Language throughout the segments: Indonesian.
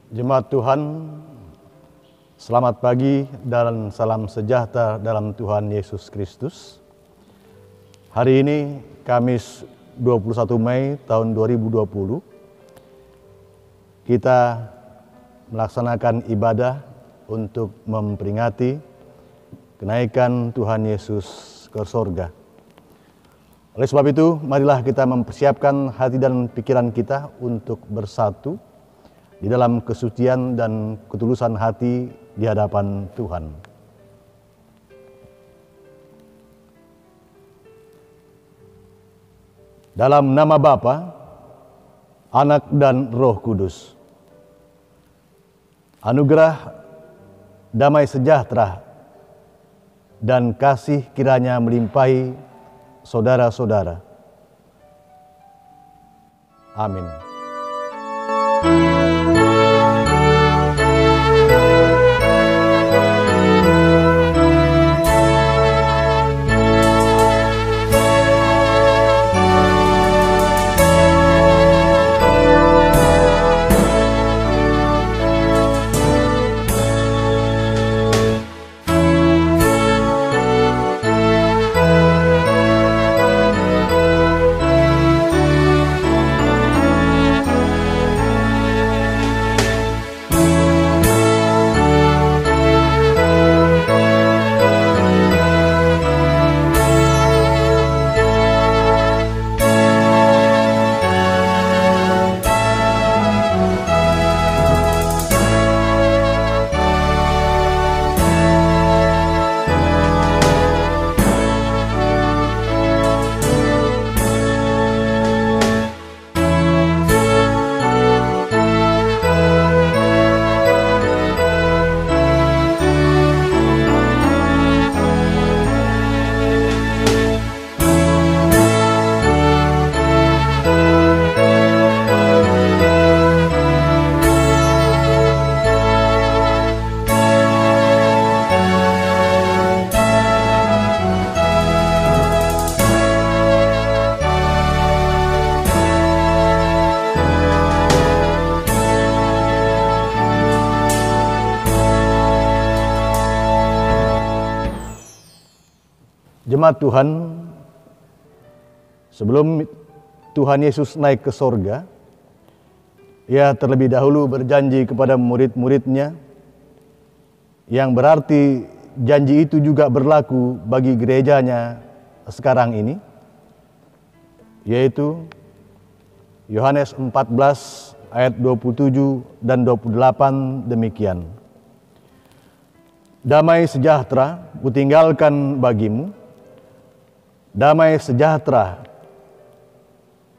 Jemaat Tuhan, selamat pagi dan salam sejahtera dalam Tuhan Yesus Kristus. Hari ini, Kamis 21 Mei tahun 2020, kita melaksanakan ibadah untuk memperingati kenaikan Tuhan Yesus ke sorga. Oleh sebab itu, marilah kita mempersiapkan hati dan pikiran kita untuk bersatu di dalam kesucian dan ketulusan hati di hadapan Tuhan. Dalam nama Bapa, Anak dan Roh Kudus. Anugerah, damai sejahtera, dan kasih kiranya melimpahi saudara-saudara. Amin. Jemaat Tuhan, sebelum Tuhan Yesus naik ke sorga, Ia terlebih dahulu berjanji kepada murid-muridnya, yang berarti janji itu juga berlaku bagi gerejanya sekarang ini, yaitu Yohanes 14 ayat 27 dan 28 demikian. Damai sejahtera kutinggalkan bagimu, damai sejahtera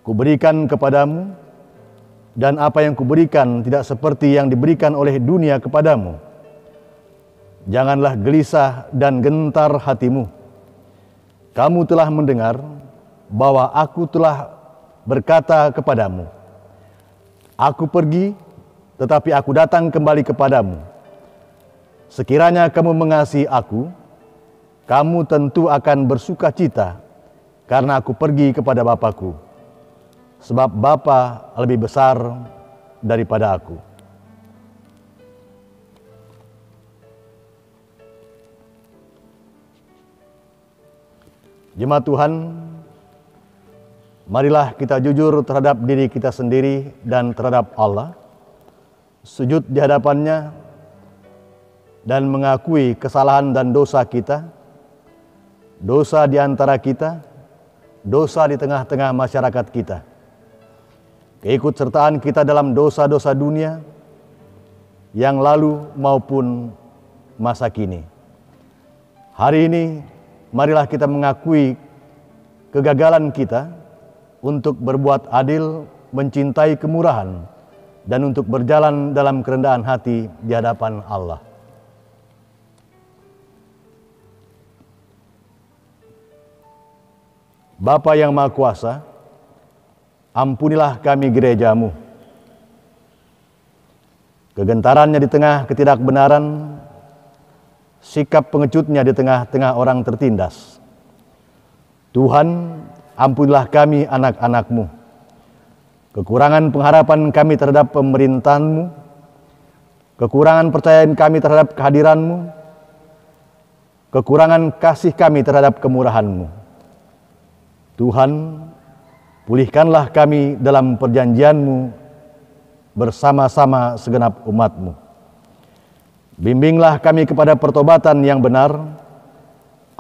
kuberikan kepadamu, dan apa yang kuberikan tidak seperti yang diberikan oleh dunia kepadamu. Janganlah gelisah dan gentar hatimu. Kamu telah mendengar bahwa aku telah berkata kepadamu, aku pergi, tetapi aku datang kembali kepadamu. Sekiranya kamu mengasihi aku, kamu tentu akan bersuka cita karena aku pergi kepada Bapa-Ku, sebab Bapa lebih besar daripada aku. Jemaat Tuhan, marilah kita jujur terhadap diri kita sendiri dan terhadap Allah, sujud di hadapannya, dan mengakui kesalahan dan dosa kita, dosa di antara kita, dosa di tengah-tengah masyarakat kita, keikutsertaan kita dalam dosa-dosa dunia yang lalu maupun masa kini. Hari ini, marilah kita mengakui kegagalan kita untuk berbuat adil, mencintai kemurahan, dan untuk berjalan dalam kerendahan hati di hadapan Allah. Bapa yang Maha Kuasa, ampunilah kami gerejamu. Kegentarannya di tengah ketidakbenaran, sikap pengecutnya di tengah-tengah orang tertindas. Tuhan, ampunilah kami anak-anak-Mu. Kekurangan pengharapan kami terhadap pemerintahan-Mu, kekurangan percayaan kami terhadap kehadiran-Mu, kekurangan kasih kami terhadap kemurahan-Mu. Tuhan, pulihkanlah kami dalam perjanjian-Mu bersama-sama segenap umat-Mu. Bimbinglah kami kepada pertobatan yang benar,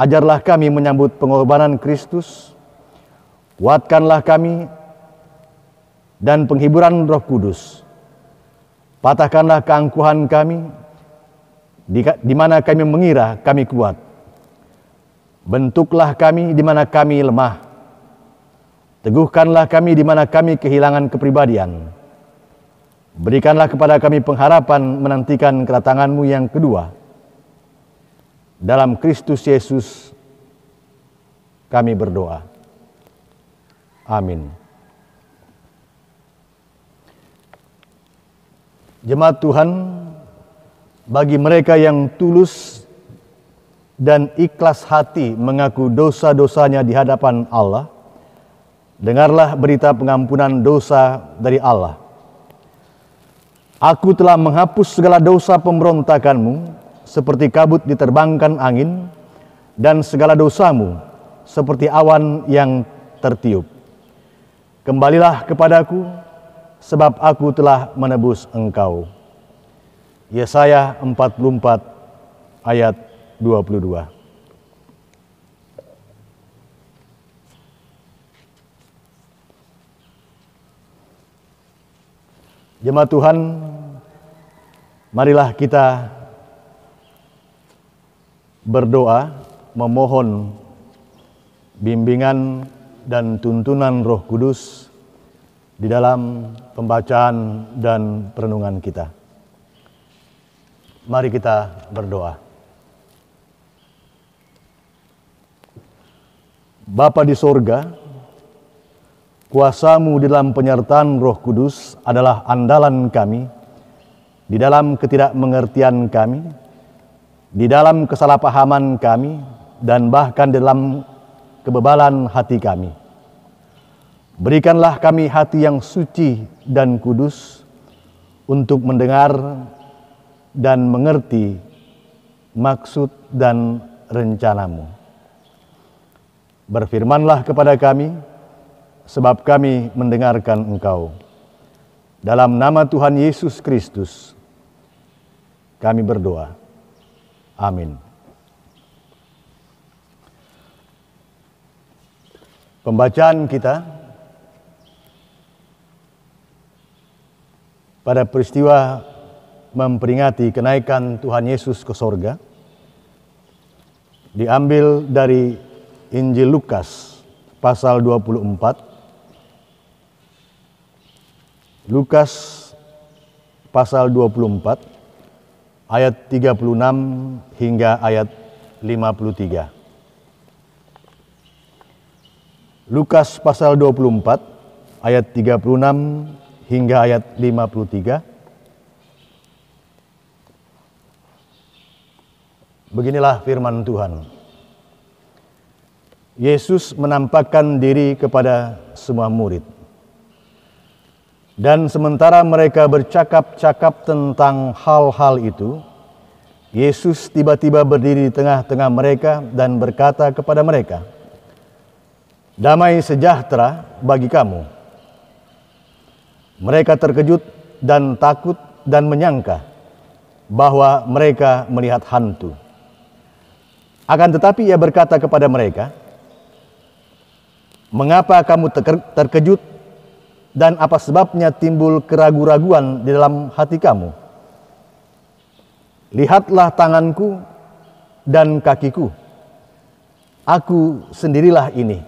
ajarlah kami menyambut pengorbanan Kristus, kuatkanlah kami dan penghiburan Roh Kudus. Patahkanlah keangkuhan kami di mana kami mengira kami kuat. Bentuklah kami di mana kami lemah. Teguhkanlah kami di mana kami kehilangan kepribadian. Berikanlah kepada kami pengharapan menantikan kedatangan-Mu yang kedua. Dalam Kristus Yesus kami berdoa. Amin. Jemaat Tuhan, bagi mereka yang tulus dan ikhlas hati mengaku dosa-dosanya di hadapan Allah, dengarlah berita pengampunan dosa dari Allah. Aku telah menghapus segala dosa pemberontakanmu, seperti kabut diterbangkan angin, dan segala dosamu, seperti awan yang tertiup. Kembalilah kepadaku, sebab aku telah menebus engkau. Yesaya 44 ayat 22. Jemaat Tuhan, marilah kita berdoa memohon bimbingan dan tuntunan Roh Kudus di dalam pembacaan dan perenungan kita. Mari kita berdoa. Bapa di sorga, kuasa-Mu di dalam penyertaan Roh Kudus adalah andalan kami, di dalam ketidakmengertian kami, di dalam kesalahpahaman kami, dan bahkan dalam kebebalan hati kami. Berikanlah kami hati yang suci dan kudus untuk mendengar dan mengerti maksud dan rencana-Mu. Berfirmanlah kepada kami, sebab kami mendengarkan Engkau. Dalam nama Tuhan Yesus Kristus, kami berdoa. Amin. Pembacaan kita pada peristiwa memperingati kenaikan Tuhan Yesus ke sorga diambil dari Injil Lukas pasal 24. Lukas pasal 24 ayat 36 hingga ayat 53. Lukas pasal 24 ayat 36 hingga ayat 53. Beginilah firman Tuhan. Yesus menampakkan diri kepada semua murid. Dan sementara mereka bercakap-cakap tentang hal-hal itu, Yesus tiba-tiba berdiri di tengah-tengah mereka dan berkata kepada mereka, "Damai sejahtera bagi kamu." Mereka terkejut dan takut dan menyangka bahwa mereka melihat hantu. Akan tetapi ia berkata kepada mereka, "Mengapa kamu terkejut dan apa sebabnya timbul keraguan-raguan di dalam hati kamu? Lihatlah tanganku dan kakiku. Aku sendirilah ini.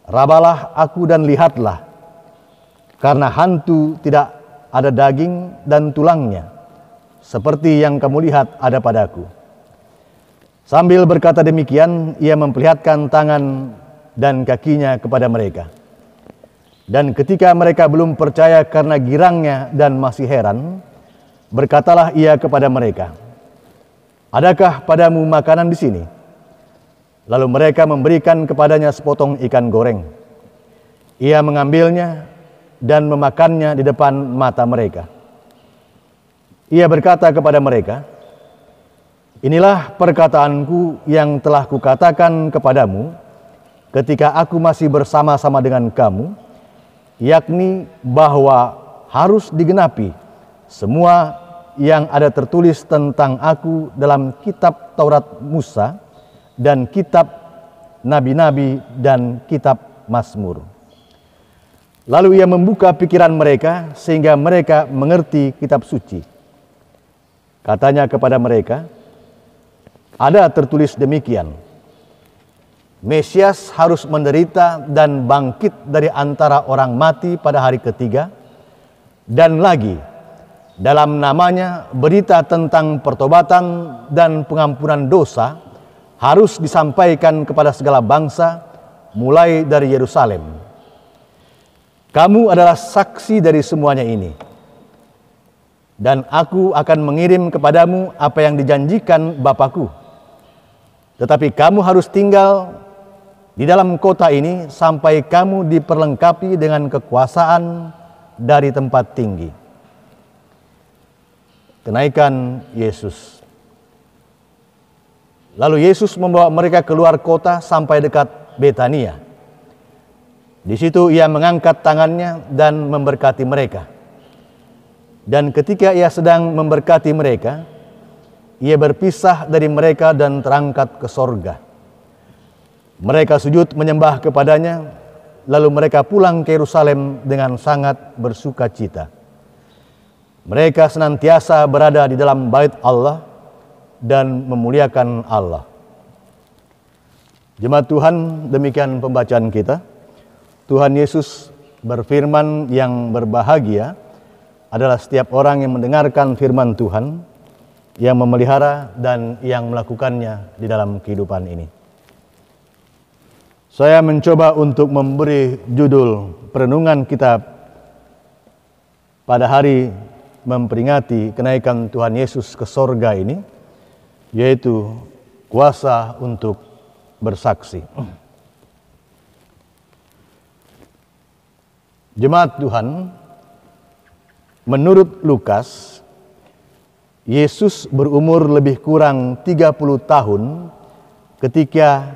Rabalah aku dan lihatlah, karena hantu tidak ada daging dan tulangnya, seperti yang kamu lihat ada padaku." Sambil berkata demikian, ia memperlihatkan tangan dan kakinya kepada mereka. Dan ketika mereka belum percaya karena girangnya dan masih heran, berkatalah ia kepada mereka, "Adakah padamu makanan di sini?" Lalu mereka memberikan kepadanya sepotong ikan goreng. Ia mengambilnya dan memakannya di depan mata mereka. Ia berkata kepada mereka, "Inilah perkataanku yang telah kukatakan kepadamu ketika aku masih bersama-sama dengan kamu, yakni bahwa harus digenapi semua yang ada tertulis tentang aku dalam kitab Taurat Musa dan kitab nabi-nabi dan kitab Mazmur." Lalu ia membuka pikiran mereka sehingga mereka mengerti kitab suci. Katanya kepada mereka, "Ada tertulis demikian, Mesias harus menderita dan bangkit dari antara orang mati pada hari ketiga, dan lagi dalam namanya berita tentang pertobatan dan pengampunan dosa harus disampaikan kepada segala bangsa mulai dari Yerusalem. Kamu adalah saksi dari semuanya ini. Dan aku akan mengirim kepadamu apa yang dijanjikan Bapakku. Tetapi kamu harus tinggal di dalam kota ini sampai kamu diperlengkapi dengan kekuasaan dari tempat tinggi." Kenaikan Yesus. Lalu Yesus membawa mereka keluar kota sampai dekat Betania. Di situ ia mengangkat tangannya dan memberkati mereka. Dan ketika ia sedang memberkati mereka, ia berpisah dari mereka dan terangkat ke sorga. Mereka sujud menyembah kepadanya, lalu mereka pulang ke Yerusalem dengan sangat bersuka cita. Mereka senantiasa berada di dalam bait Allah dan memuliakan Allah. Jemaat Tuhan, demikian pembacaan kita. Tuhan Yesus berfirman, yang berbahagia adalah setiap orang yang mendengarkan firman Tuhan, yang memelihara dan yang melakukannya di dalam kehidupan ini. Saya mencoba untuk memberi judul perenungan kita pada hari memperingati kenaikan Tuhan Yesus ke sorga ini, yaitu kuasa untuk bersaksi. Jemaat Tuhan, menurut Lukas, Yesus berumur lebih kurang 30 tahun ketika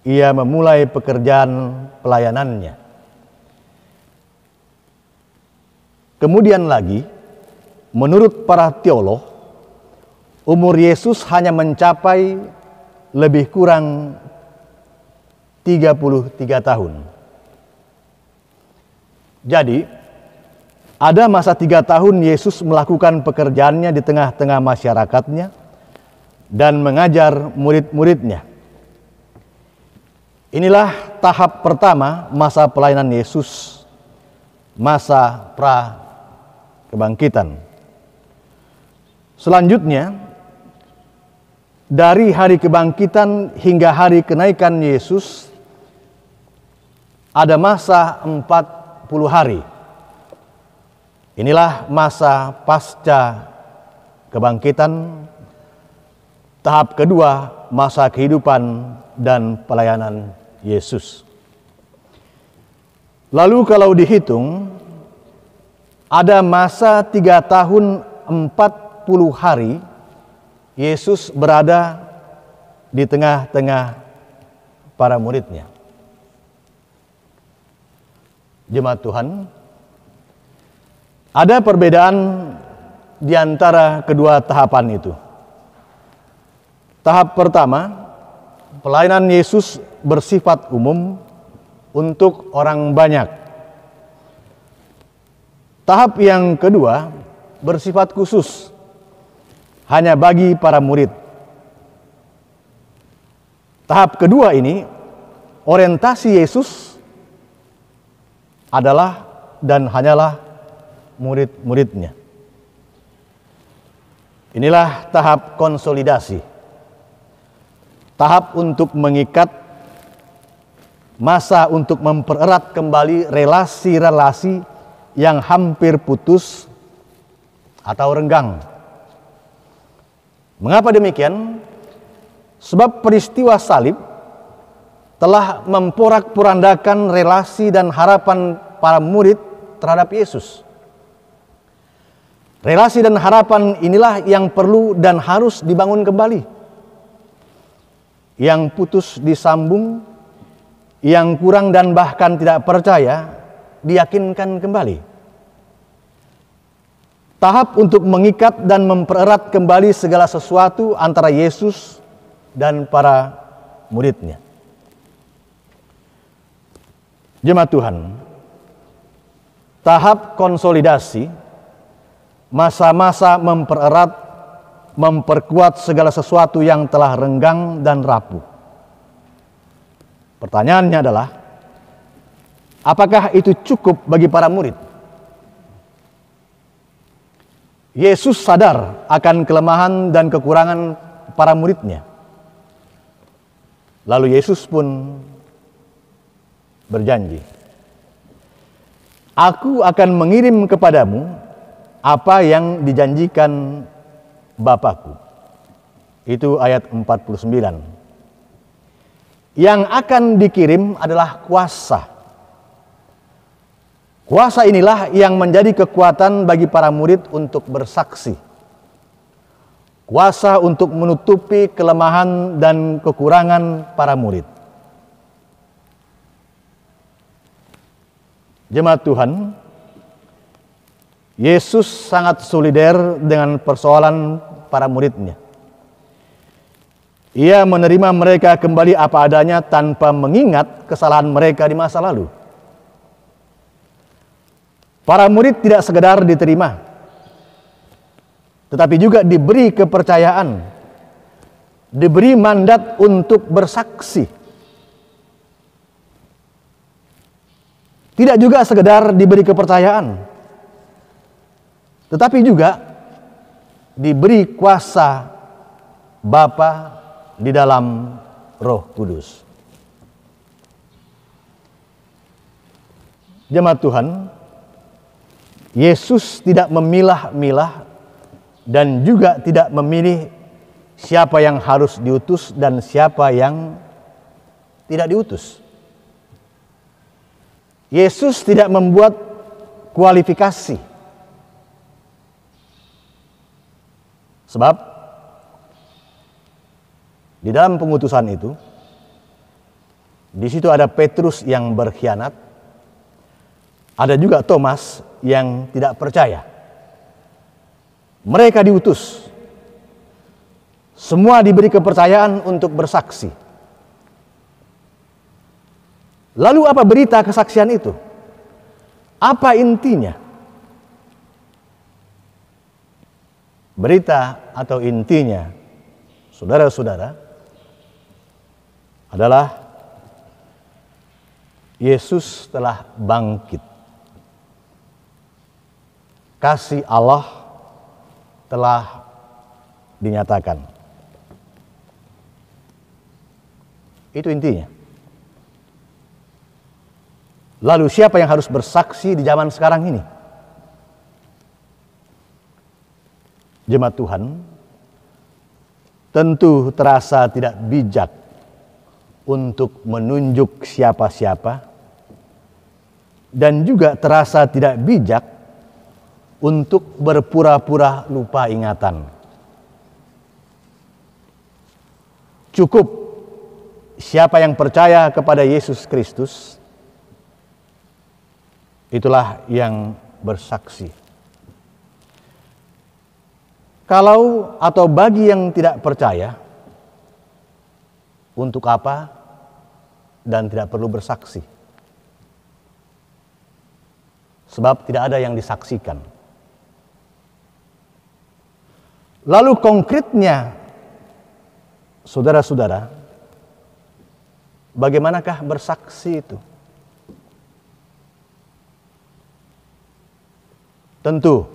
ia memulai pekerjaan pelayanannya. Kemudian lagi, menurut para teolog, umur Yesus hanya mencapai lebih kurang 33 tahun. Jadi, ada masa 3 tahun Yesus melakukan pekerjaannya di tengah-tengah masyarakatnya dan mengajar murid-muridnya. Inilah tahap pertama masa pelayanan Yesus, masa pra-kebangkitan. Selanjutnya, dari hari kebangkitan hingga hari kenaikan Yesus, ada masa 40 hari. Inilah masa pasca kebangkitan, tahap kedua masa kehidupan dan pelayanan Yesus. Lalu kalau dihitung, ada masa 3 tahun 40 hari Yesus berada di tengah-tengah para muridnya. Jemaat Tuhan, ada perbedaan di antara kedua tahapan itu. Tahap pertama, pelayanan Yesus bersifat umum untuk orang banyak. Tahap yang kedua bersifat khusus, hanya bagi para murid. Tahap kedua ini, orientasi Yesus adalah dan hanyalah murid-muridnya. Inilah tahap konsolidasi. Tahap untuk mengikat, masa untuk mempererat kembali relasi-relasi yang hampir putus atau renggang. Mengapa demikian? Sebab peristiwa salib telah memporak-porandakan relasi dan harapan para murid terhadap Yesus. Relasi dan harapan inilah yang perlu dan harus dibangun kembali. Yang putus disambung, yang kurang dan bahkan tidak percaya diyakinkan kembali. Tahap untuk mengikat dan mempererat kembali segala sesuatu antara Yesus dan para muridnya. Jemaat Tuhan, tahap konsolidasi, masa-masa mempererat, memperkuat segala sesuatu yang telah renggang dan rapuh. Pertanyaannya adalah, apakah itu cukup bagi para murid? Yesus sadar akan kelemahan dan kekurangan para muridnya. Lalu Yesus pun berjanji, "Aku akan mengirim kepadamu apa yang dijanjikan Bapa-Ku." Itu ayat 49. Yang akan dikirim adalah kuasa. Kuasa inilah yang menjadi kekuatan bagi para murid untuk bersaksi. Kuasa untuk menutupi kelemahan dan kekurangan para murid. Jemaat Tuhan, Yesus sangat solider dengan persoalan para muridnya. Ia menerima mereka kembali apa adanya tanpa mengingat kesalahan mereka di masa lalu. Para murid tidak sekedar diterima, tetapi juga diberi kepercayaan, diberi mandat untuk bersaksi. Tidak juga sekedar diberi kepercayaan, tetapi juga diberi kuasa Bapa di dalam Roh Kudus. Jemaat Tuhan, Yesus tidak memilah-milah dan juga tidak memilih siapa yang harus diutus dan siapa yang tidak diutus. Yesus tidak membuat kualifikasi. Sebab di dalam pengutusan itu, di situ ada Petrus yang berkhianat, ada juga Thomas yang tidak percaya. Mereka diutus. Semua diberi kepercayaan untuk bersaksi. Lalu apa berita kesaksian itu? Apa intinya? Berita atau intinya, saudara-saudara, adalah Yesus telah bangkit. Kasih Allah telah dinyatakan. Itu intinya. Lalu siapa yang harus bersaksi di zaman sekarang ini? Jemaat Tuhan, tentu terasa tidak bijak untuk menunjuk siapa-siapa, dan juga terasa tidak bijak untuk berpura-pura lupa ingatan. Cukup siapa yang percaya kepada Yesus Kristus, itulah yang bersaksi. Kalau atau bagi yang tidak percaya, untuk apa dan tidak perlu bersaksi? Sebab tidak ada yang disaksikan. Lalu konkretnya, saudara-saudara, bagaimanakah bersaksi itu? Tentu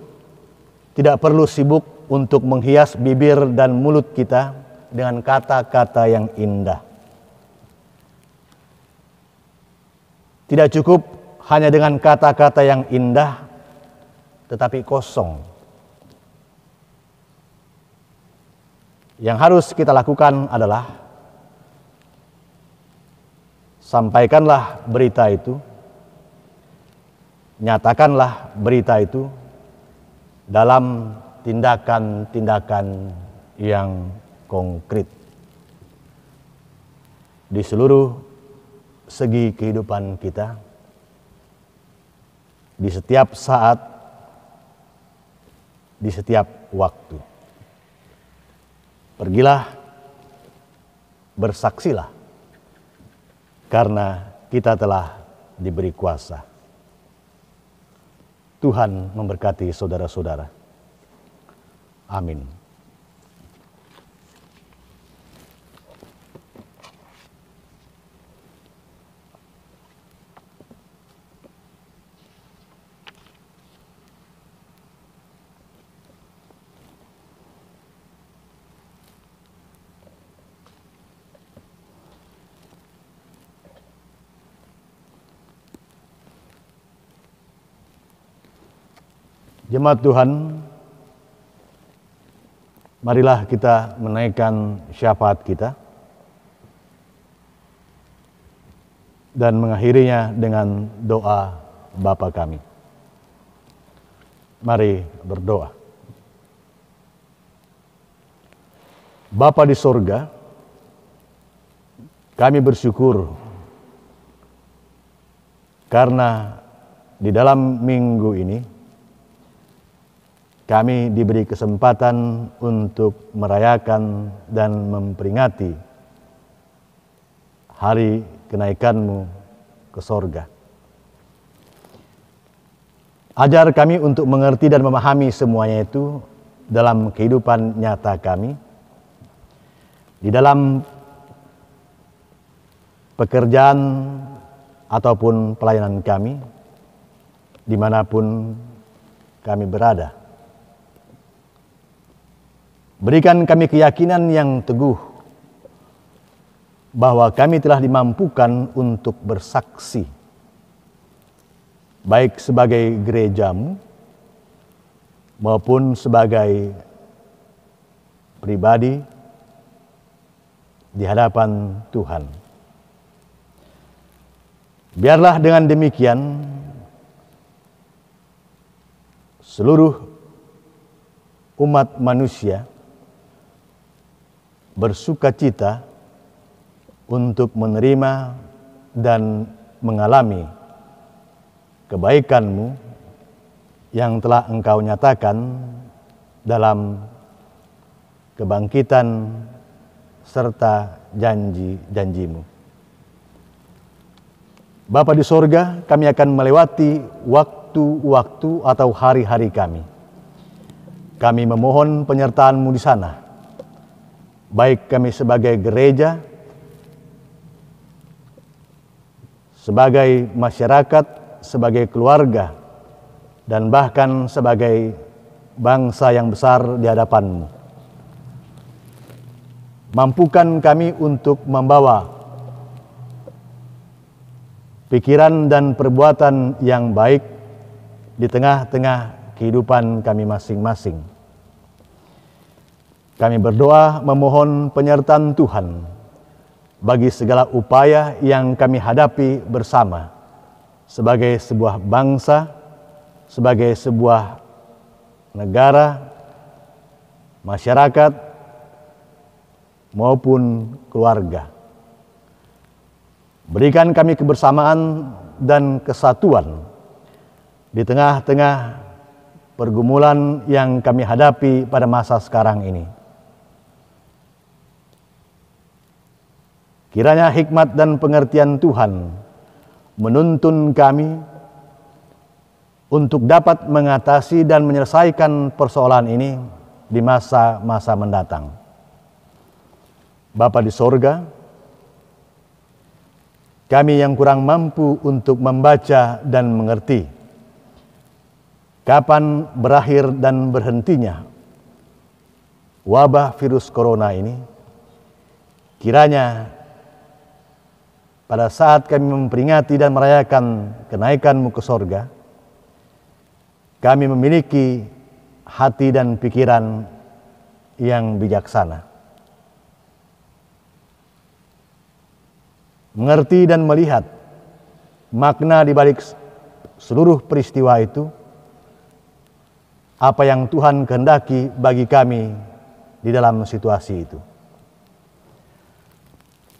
tidak perlu sibuk untuk menghias bibir dan mulut kita dengan kata-kata yang indah. Tidak cukup hanya dengan kata-kata yang indah, tetapi kosong. Yang harus kita lakukan adalah sampaikanlah berita itu, nyatakanlah berita itu dalam tindakan-tindakan yang konkret di seluruh segi kehidupan kita, di setiap saat, di setiap waktu. Pergilah, bersaksilah, karena kita telah diberi kuasa. Tuhan memberkati saudara-saudara. Amin. Jemaat Tuhan, marilah kita menaikkan syafaat kita dan mengakhirinya dengan doa Bapa kami. Mari berdoa. Bapa di sorga, kami bersyukur karena di dalam minggu ini kami diberi kesempatan untuk merayakan dan memperingati hari kenaikan-Mu ke sorga. Ajar kami untuk mengerti dan memahami semuanya itu dalam kehidupan nyata kami, di dalam pekerjaan ataupun pelayanan kami, dimanapun kami berada. Berikan kami keyakinan yang teguh bahwa kami telah dimampukan untuk bersaksi, baik sebagai gereja-Mu maupun sebagai pribadi di hadapan Tuhan. Biarlah dengan demikian seluruh umat manusia bersukacita untuk menerima dan mengalami kebaikan-Mu yang telah Engkau nyatakan dalam kebangkitan serta janji-janji-Mu. Bapa di sorga, kami akan melewati waktu-waktu atau hari-hari kami. Kami memohon penyertaan-Mu di sana, baik kami sebagai gereja, sebagai masyarakat, sebagai keluarga, dan bahkan sebagai bangsa yang besar di hadapan-Mu. Mampukan kami untuk membawa pikiran dan perbuatan yang baik di tengah-tengah kehidupan kami masing-masing. Kami berdoa memohon penyertaan Tuhan bagi segala upaya yang kami hadapi bersama sebagai sebuah bangsa, sebagai sebuah negara, masyarakat, maupun keluarga. Berikan kami kebersamaan dan kesatuan di tengah-tengah pergumulan yang kami hadapi pada masa sekarang ini. Kiranya hikmat dan pengertian Tuhan menuntun kami untuk dapat mengatasi dan menyelesaikan persoalan ini di masa-masa mendatang. Bapa di sorga, kami yang kurang mampu untuk membaca dan mengerti kapan berakhir dan berhentinya wabah virus corona ini, kiranya pada saat kami memperingati dan merayakan kenaikan-Mu ke sorga, kami memiliki hati dan pikiran yang bijaksana, mengerti dan melihat makna di balik seluruh peristiwa itu, apa yang Tuhan kehendaki bagi kami di dalam situasi itu.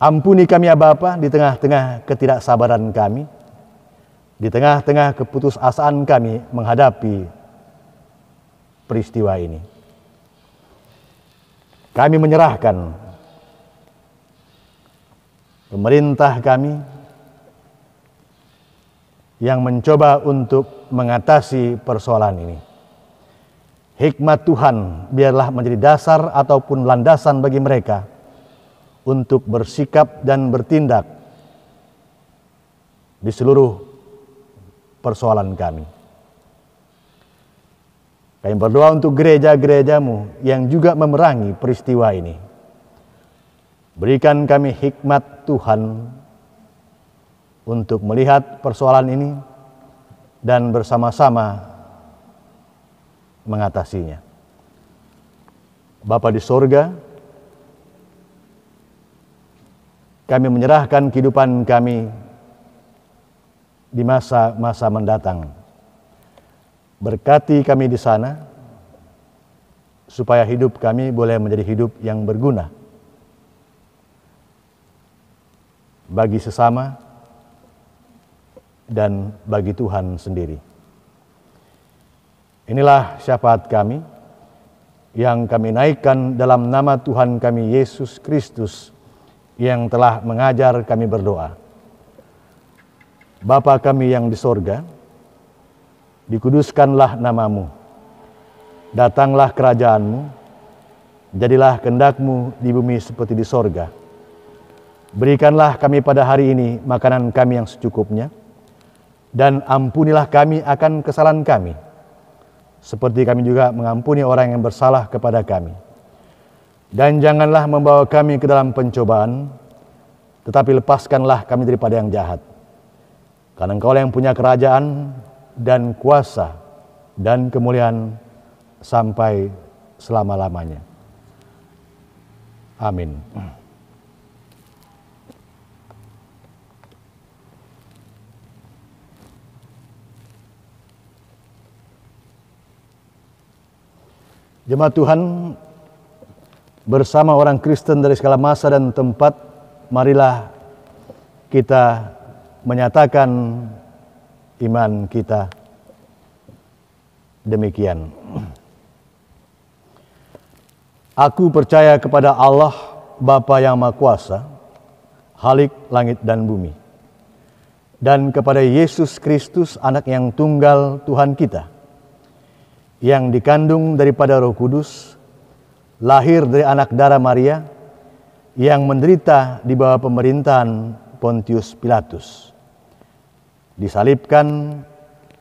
Ampuni kami ya Bapa di tengah-tengah ketidaksabaran kami, di tengah-tengah keputusasaan kami menghadapi peristiwa ini. Kami menyerahkan pemerintah kami yang mencoba untuk mengatasi persoalan ini. Hikmat Tuhan biarlah menjadi dasar ataupun landasan bagi mereka untuk bersikap dan bertindak di seluruh persoalan kami. Kami berdoa untuk gereja-gereja-Mu yang juga memerangi peristiwa ini. Berikan kami hikmat Tuhan untuk melihat persoalan ini dan bersama-sama mengatasinya. Bapa di sorga, kami menyerahkan kehidupan kami di masa-masa mendatang. Berkati kami di sana, supaya hidup kami boleh menjadi hidup yang berguna bagi sesama dan bagi Tuhan sendiri. Inilah syafaat kami yang kami naikkan dalam nama Tuhan kami Yesus Kristus yang telah mengajar kami berdoa. Bapa kami yang di sorga, dikuduskanlah nama-Mu, datanglah kerajaan-Mu, jadilah kehendak-Mu di bumi seperti di sorga. Berikanlah kami pada hari ini makanan kami yang secukupnya, dan ampunilah kami akan kesalahan kami, seperti kami juga mengampuni orang yang bersalah kepada kami. Dan janganlah membawa kami ke dalam pencobaan, tetapi lepaskanlah kami daripada yang jahat. Karena Engkau yang punya kerajaan dan kuasa dan kemuliaan sampai selama-lamanya. Amin. Jemaat Tuhan, bersama orang Kristen dari segala masa dan tempat, marilah kita menyatakan iman kita demikian. Aku percaya kepada Allah, Bapa yang Maha Kuasa, Khalik langit dan bumi, dan kepada Yesus Kristus, anak yang tunggal Tuhan kita, yang dikandung daripada Roh Kudus, lahir dari anak darah Maria, yang menderita di bawah pemerintahan Pontius Pilatus, disalibkan,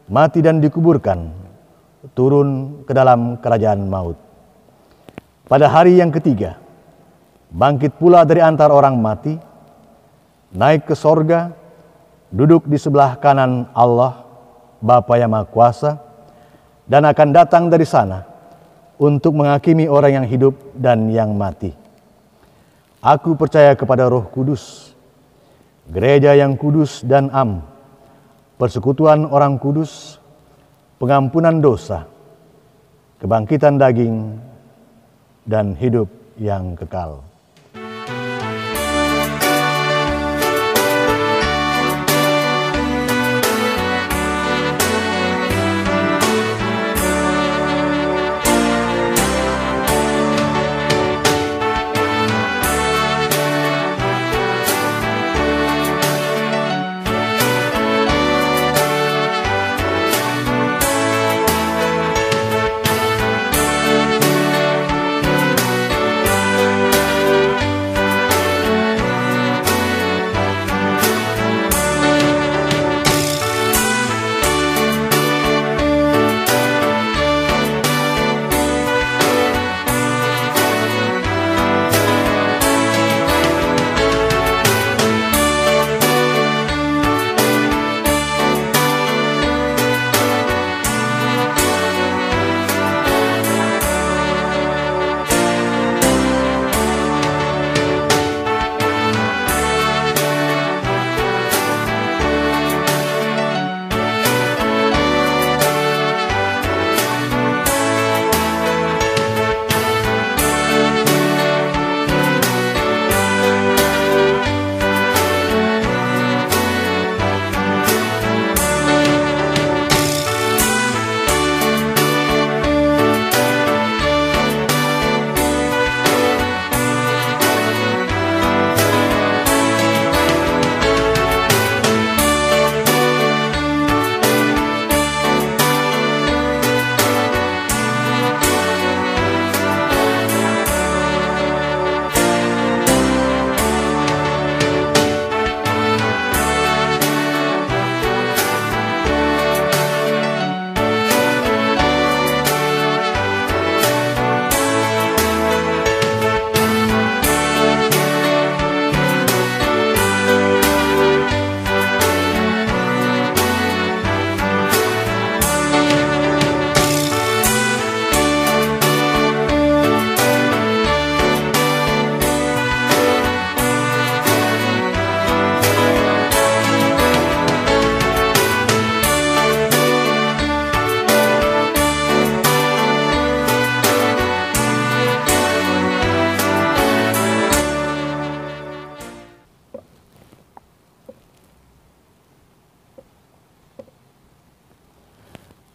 mati dan dikuburkan, turun ke dalam kerajaan maut. Pada hari yang ketiga, bangkit pula dari antara orang mati, naik ke sorga, duduk di sebelah kanan Allah, Bapa yang Maha Kuasa, dan akan datang dari sana untuk menghakimi orang yang hidup dan yang mati. Aku percaya kepada Roh Kudus, gereja yang kudus dan am, persekutuan orang kudus, pengampunan dosa, kebangkitan daging, dan hidup yang kekal.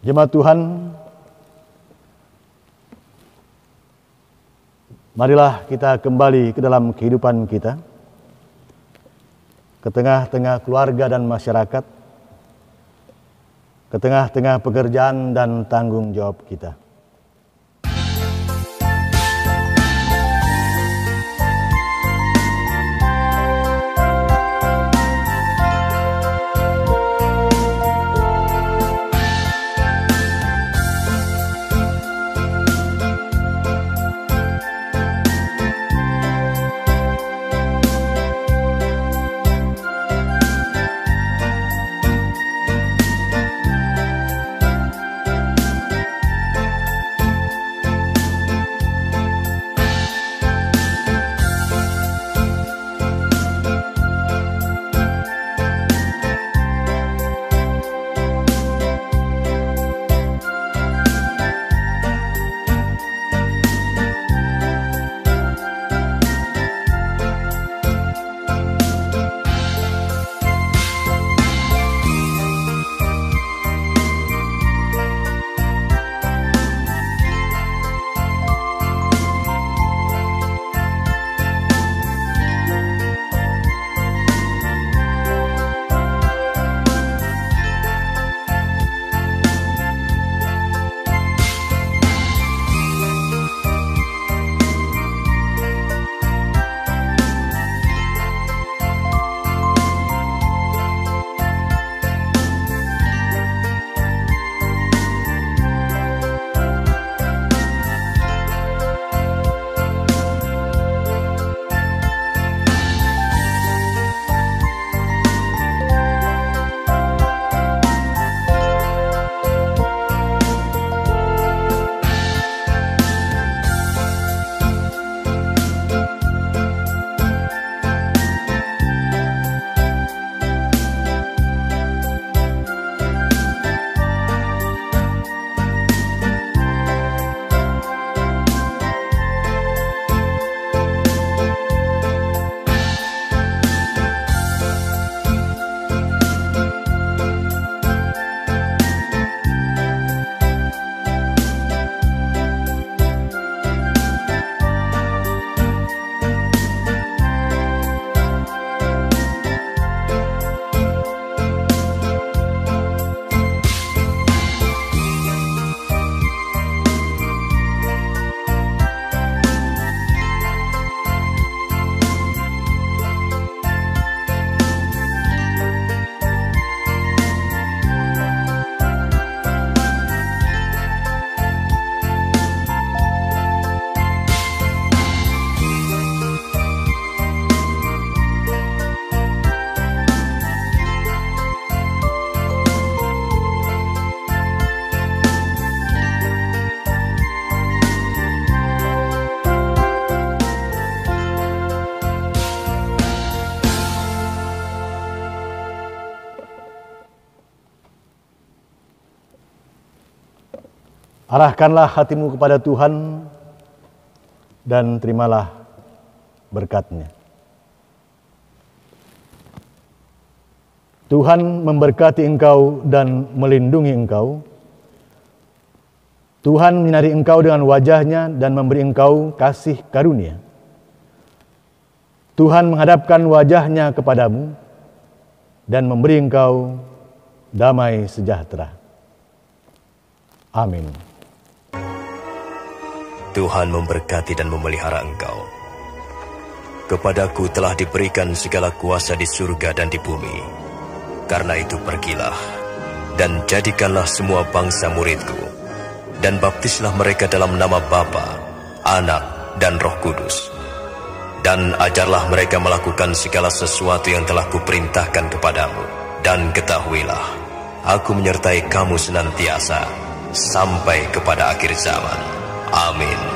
Jemaat Tuhan, marilah kita kembali ke dalam kehidupan kita, ke tengah-tengah keluarga dan masyarakat, ke tengah-tengah pekerjaan dan tanggung jawab kita. Arahkanlah hatimu kepada Tuhan dan terimalah berkat-Nya. Tuhan memberkati engkau dan melindungi engkau. Tuhan menyinari engkau dengan wajah-Nya dan memberi engkau kasih karunia. Tuhan menghadapkan wajah-Nya kepadamu dan memberi engkau damai sejahtera. Amin. Tuhan memberkati dan memelihara engkau. Kepadaku telah diberikan segala kuasa di surga dan di bumi. Karena itu pergilah, dan jadikanlah semua bangsa muridku, dan baptislah mereka dalam nama Bapa, Anak, dan Roh Kudus. Dan ajarlah mereka melakukan segala sesuatu yang telah kuperintahkan kepadamu. Dan ketahuilah, aku menyertai kamu senantiasa, sampai kepada akhir zaman. Amin.